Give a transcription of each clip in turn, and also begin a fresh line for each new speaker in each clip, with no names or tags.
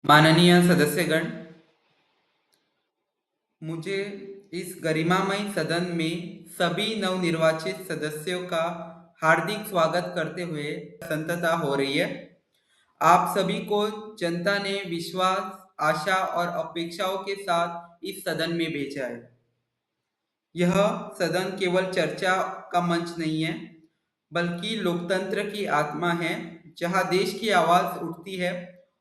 माननीय सदस्यगण, मुझे इस गरिमामय सदन में सभी नवनिर्वाचित सदस्यों का हार्दिक स्वागत करते हुए प्रसन्नता हो रही है। आप सभी को जनता ने विश्वास, आशा और अपेक्षाओं के साथ इस सदन में भेजा है। यह सदन केवल चर्चा का मंच नहीं है, बल्कि लोकतंत्र की आत्मा है, जहां देश की आवाज उठती है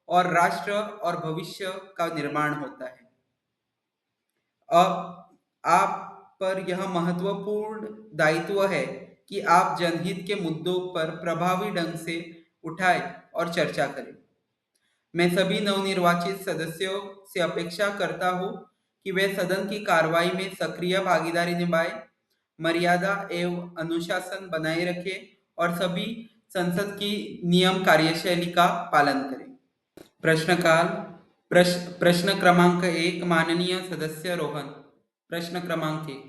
और राष्ट्र और भविष्य का निर्माण होता है। अब आप पर यह महत्वपूर्ण दायित्व है कि आप जनहित के मुद्दों पर प्रभावी ढंग से उठाएं और चर्चा करें। मैं सभी नवनिर्वाचित सदस्यों से अपेक्षा करता हूं कि वे सदन की कार्रवाई में सक्रिय भागीदारी निभाएं, मर्यादा एवं अनुशासन बनाए रखें और सभी संसद की नियम कार्यशैली का पालन करें। प्रश्नकाल। प्रश्न क्रमांक 1, माननीय सदस्य रोहन। प्रश्न क्रमांक 1।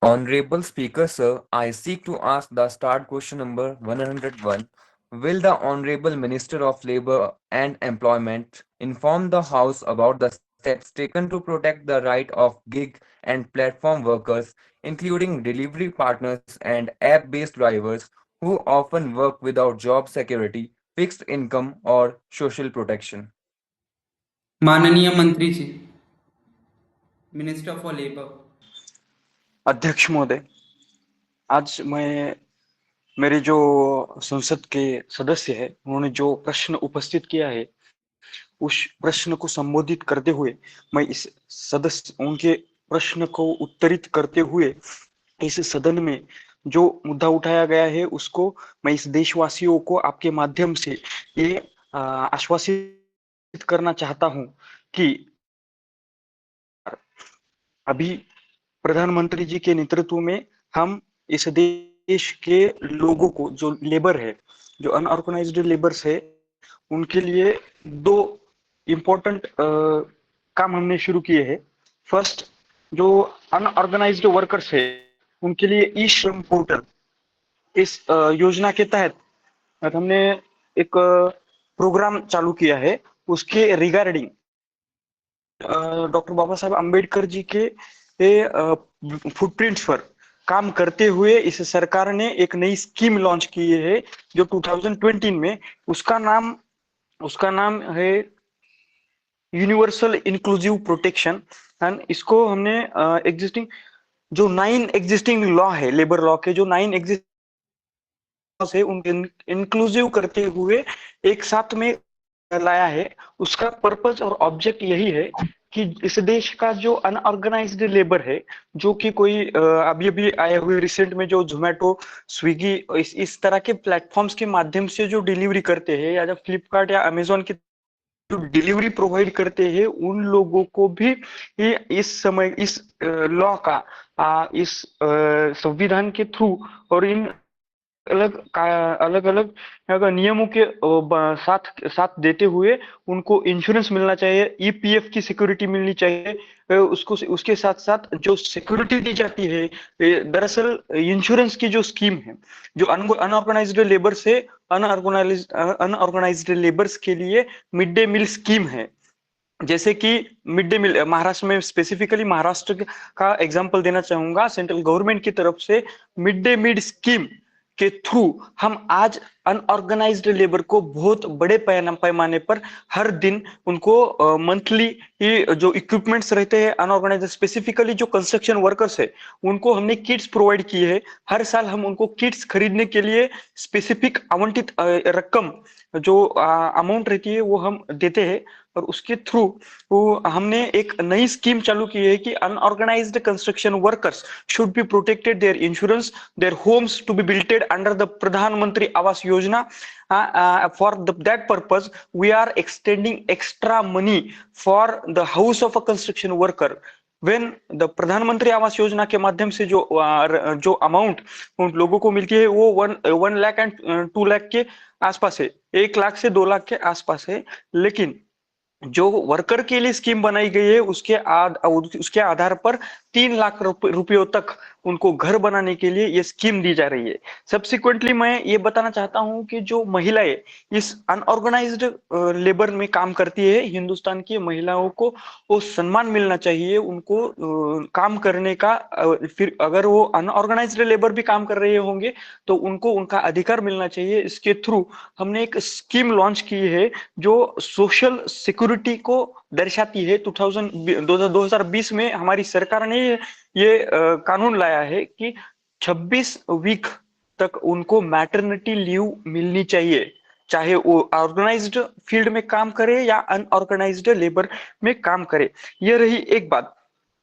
Honorable Speaker, sir, I seek to ask the start question number 101. Will the Honorable Minister of Labour and Employment inform the House about the steps taken to protect the right of gig and platform workers, including delivery partners and app-based drivers who often work without job security, fixed income, or social protection?
माननीय मंत्री जी, minister for labour.
अध्यक्ष महोदय, आज मैं मेरे जो संसद के सदस्य है उन्होंने जो प्रश्न उपस्थित किया है उस प्रश्न को संबोधित करते हुए मैं इस सदस्य उनके प्रश्न को उत्तरित करते हुए इस सदन में जो मुद्दा उठाया गया है उसको मैं इस देशवासियों को आपके माध्यम से ये आश्वासित करना चाहता हूं कि अभी प्रधानमंत्री जी के नेतृत्व में हम इस देश के लोगों को जो लेबर है, जो अनऑर्गेनाइज्ड लेबर्स है, उनके लिए दो इम्पोर्टेंट काम हमने शुरू किए हैं। फर्स्ट, जो अनऑर्गेनाइज्ड वर्कर्स है उनके लिए ई श्रम पोर्टल, इस योजना के तहत हमने एक प्रोग्राम चालू किया है। उसके रिगार्डिंग डॉक्टर बाबा साहेब अम्बेडकर जी के फुटप्रिंट्स पर काम करते हुए इस सरकार ने एक नई स्कीम लॉन्च की है जो 2020 में उसका नाम है यूनिवर्सल इंक्लूसिव प्रोटेक्शन। एंड इसको हमने एग्जिस्टिंग जो 9 एग्जिस्टिंग लॉ है, लेबर लॉ के जो 9 एग्जिस्टिंग है उन इंक्लूसिव करते हुए एक साथ में लाया है। उसका पर्पस और ऑब्जेक्ट यही है कि इस देश का जो अनऑर्गेनाइज्ड लेबर है, जो कि कोई अभी अभी आए हुए रिसेंट में जो जोमेटो, स्विगी इस तरह के प्लेटफॉर्म्स के माध्यम से जो डिलीवरी करते हैं, या जो फ्लिपकार्ट या अमेजोन की जो डिलीवरी प्रोवाइड करते हैं, उन लोगों को भी ये इस समय इस लॉ का इस संविधान के थ्रू और इन अलग अलग नियमों के साथ साथ देते हुए उनको इंश्योरेंस मिलना चाहिए, ईपीएफ की सिक्योरिटी मिलनी चाहिए। उसको उसके साथ साथ जो सिक्योरिटी दी जाती है, दरअसल इंश्योरेंस की जो स्कीम है जो अनऑर्गेनाइज्ड लेबर से अनऑर्गेनाइज्ड लेबर्स के लिए मिड डे मील स्कीम है। जैसे कि मिड डे मील महाराष्ट्र में, स्पेसिफिकली महाराष्ट्र का एग्जांपल देना चाहूंगा। सेंट्रल गवर्नमेंट की तरफ से मिड डे मील स्कीम के थ्रू हम आज अनऑर्गेनाइज्ड लेबर को बहुत बड़े पैमाने पर हर दिन उनको मंथली जो इक्विपमेंट्स रहते हैं, अनऑर्गेनाइज्ड स्पेसिफिकली जो कंस्ट्रक्शन वर्कर्स है उनको हमने किट्स प्रोवाइड किए हैं। हर साल हम उनको किट्स खरीदने के लिए स्पेसिफिक आवंटित रकम जो अमाउंट रहती है वो हम देते हैं। और उसके थ्रू हमने एक नई स्कीम चालू की है कि unorganised construction workers should be protected, their insurance, their homes to be builted under the Pradhan Mantri Awas योजना। For that purpose, we are extending extra money for the house of a construction worker. When the प्रधानमंत्री आवास योजना के माध्यम से जो amount उन लोगों को मिलती है वो 1 लाख एंड 2 लाख के आसपास है, 1 लाख से 2 लाख के आसपास है। लेकिन जो वर्कर के लिए स्कीम बनाई गई है उसके आधार पर 3 लाख रुपयों तक उनको घर बनाने के लिए ये स्कीम दी जा रही है। सब्सिक्वेंटली मैं ये बताना चाहता हूं कि जो महिलाएं इस अनऑर्गेनाइज्ड लेबर में काम करती है, हिंदुस्तान की महिलाओं को वो सम्मान मिलना चाहिए, उनको काम करने का। फिर अगर वो अनऑर्गेनाइज्ड लेबर भी काम कर रहे होंगे तो उनको उनका अधिकार मिलना चाहिए। इसके थ्रू हमने एक स्कीम लॉन्च की है जो सोशल सिक्योरिटी को दर्शाती है। 2020 में हमारी सरकार ने ये कानून लाया है कि 26 वीक तक उनको मैटरनिटी लीव मिलनी चाहिए, चाहे वो ऑर्गेनाइज्ड फील्ड में काम करे या अनऑर्गेनाइज्ड लेबर में काम करे। ये रही एक बात।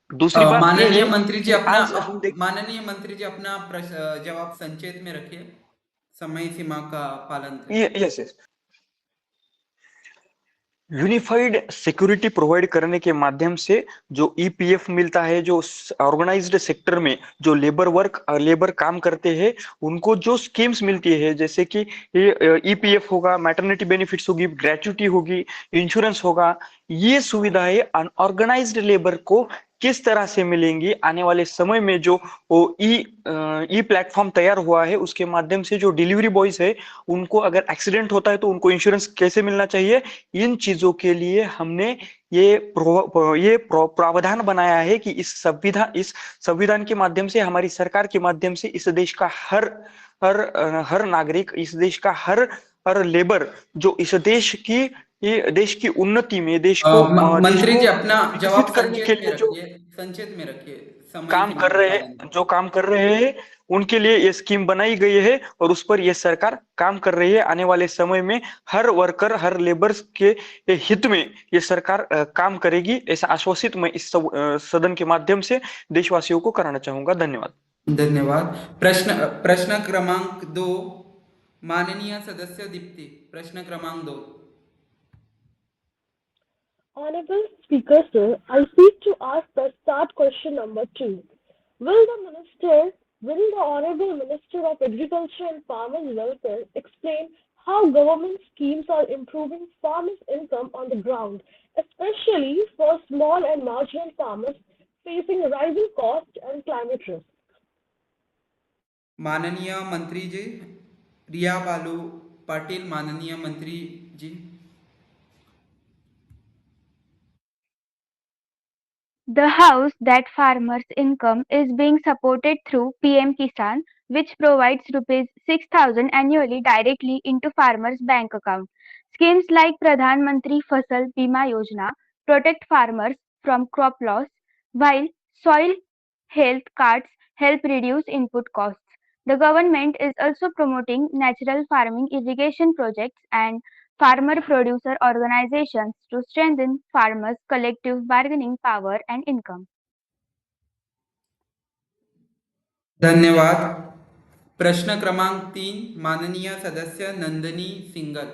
दूसरी बात ये
माननीय
है
मंत्री जी
कि
अपना
आज हम देख
माननीय मंत्री जी अपना जवाब संक्षेप में रखिए, समय सीमा का पालन करें।
Yes yes unified security provide करने के माध्यम से जो ईपीएफ मिलता है, जो ऑर्गेनाइज्ड सेक्टर में जो लेबर काम करते हैं उनको जो स्कीम्स मिलती है, जैसे कि ये ईपीएफ होगा, मैटरनिटी बेनिफिट्स होगी, ग्रेच्युटी होगी, इंश्योरेंस होगा, ये सुविधाएं अनऑर्गेनाइज्ड लेबर को किस तरह से मिलेंगी आने वाले समय में। जो वो ई प्लेटफॉर्म तैयार हुआ है उसके माध्यम से जो डिलीवरी बॉयज है उनको अगर एक्सीडेंट होता है तो उनको इंश्योरेंस कैसे मिलना चाहिए, इन चीजों के लिए हमने ये प्रावधान बनाया है कि इस संविधान के माध्यम से, हमारी सरकार के माध्यम से इस देश का हर नागरिक, इस देश का हर लेबर जो इस देश की उन्नति में, देश
मंत्री
को
जी अपना
विकसित
जवाब
करने के लिए जो
संक्षेप में रखिए, समय
काम
सीमा
कर
का
रहे
पालन
हैं,
करें।
जो काम कर रहे हैं उनके लिए ये स्कीम बनाई गई है और उस पर ये सरकार काम कर रही है। आने वाले समय में हर वर्कर, हर लेबर्स के हित में ये सरकार काम करेगी, ऐसा आश्वासित मैं इस सदन के माध्यम से देशवासियों को कराना चाहूंगा। धन्यवाद।
धन्यवाद। प्रश्न क्रमांक 2, माननीय सदस्य दीप्ति, प्रश्न क्रमांक 2।
Honorable Speaker, sir, I seek to ask the start question number 2. Will the Honorable Minister of Agriculture and Farmers Welfare explain how government schemes are improving farmers' income on the ground, especially for small and marginal farmers facing rising costs and climate risk?
माननीय मंत्री जी, रिया बालू पाटिल, माननीय मंत्री जी।
The house that farmers' income is being supported through PM Kisan, which provides rupees 6,000 annually directly into farmers' bank account. Schemes like Pradhan Mantri Fasal Bima Yojana protect farmers from crop loss, while soil health cards help reduce input costs. The government is also promoting natural farming irrigation projects and farmer producer organizations to strengthen farmers' collective bargaining power and income.
धन्यवाद। प्रश्न क्रमांक 3, माननीय सदस्य Nandini single.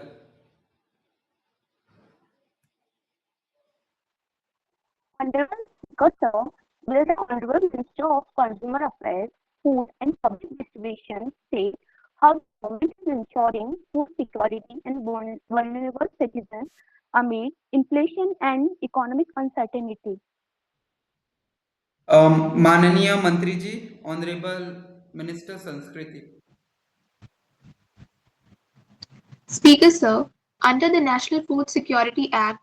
Honorable Speaker, sir, will the Honorable Minister of Consumer Affairs, Food and Public Distribution state how the government is ensuring food security and vulnerable citizens amid inflation and economic uncertainty?
माननीय मंत्री जी, honourable minister संस्कृति।
Speaker, sir, under the National Food Security Act,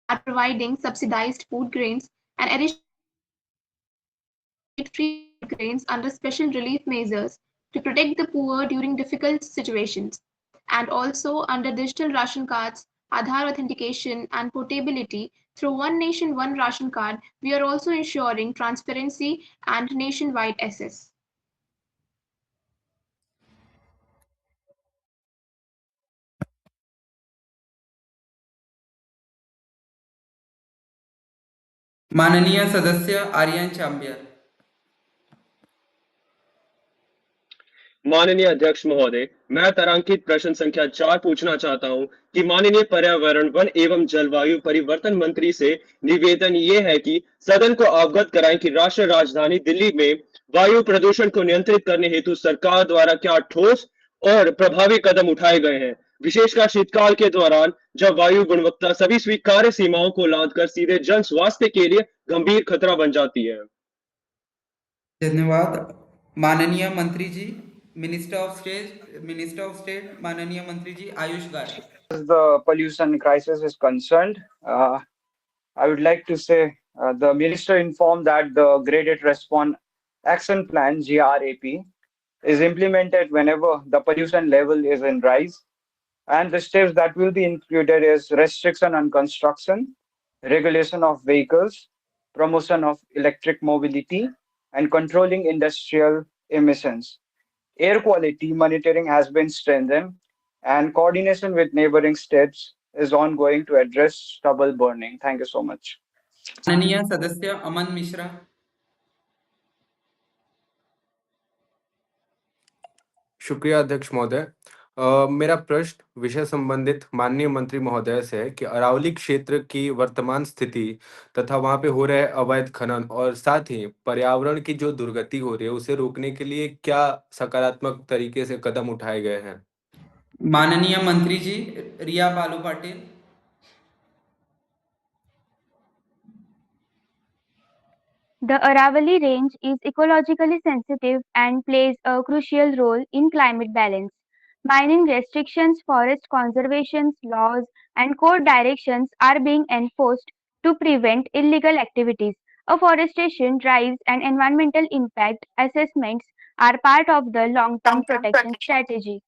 are providing subsidized food grains and additional free grains under special relief measures to protect the poor during difficult situations. And also under digital ration cards, Aadhaar authentication and portability through One Nation, One Ration Card, we are also ensuring transparency and nationwide access.
माननीय सदस्य आर्यन चांबियर।
माननीय अध्यक्ष महोदय, मैं तारांकित प्रश्न संख्या 4 पूछना चाहता हूं कि माननीय पर्यावरण, वन एवं जलवायु परिवर्तन मंत्री से निवेदन ये है कि सदन को अवगत कराएं कि राष्ट्रीय राजधानी दिल्ली में वायु प्रदूषण को नियंत्रित करने हेतु सरकार द्वारा क्या ठोस और प्रभावी कदम उठाए गए हैं, विशेषकर शीतकाल के दौरान जब वायु गुणवत्ता सभी स्वीकार्य सीमाओं को लांघकर सीधे जन स्वास्थ्य के लिए गंभीर खतरा बन जाती है।
धन्यवाद। माननीय मंत्री जी, मिनिस्टर ऑफ स्टेट माननीय मंत्री जी आयुष गारे।
As the pollution crisis is concerned, I would like to say the minister informed that the Graded Response Action Plan (GRAP) is implemented whenever the pollution level is in rise, and the steps that will be included is restriction on construction, regulation of vehicles, promotion of electric mobility, and controlling industrial emissions. Air quality monitoring has been strengthened, and coordination with neighboring states is ongoing to address stubble burning. Thank you so much.
माननीय सदस्य अमन मिश्रा।
शुक्रिया अध्यक्ष महोदय। मेरा प्रश्न विषय संबंधित माननीय मंत्री महोदय से है कि अरावली क्षेत्र की वर्तमान स्थिति तथा वहां पे हो रहे अवैध खनन और साथ ही पर्यावरण की जो दुर्गति हो रही है उसे रोकने के लिए क्या सकारात्मक तरीके से कदम उठाए गए हैं?
माननीय मंत्री जी रिया बालू Patil.
The Aravalli Range is ecologically sensitive and plays a crucial role in climate balance. Mining restrictions, forest conservation laws, and court directions are being enforced to prevent illegal activities. Afforestation drives and environmental impact assessments are part of the long-term protection strategy.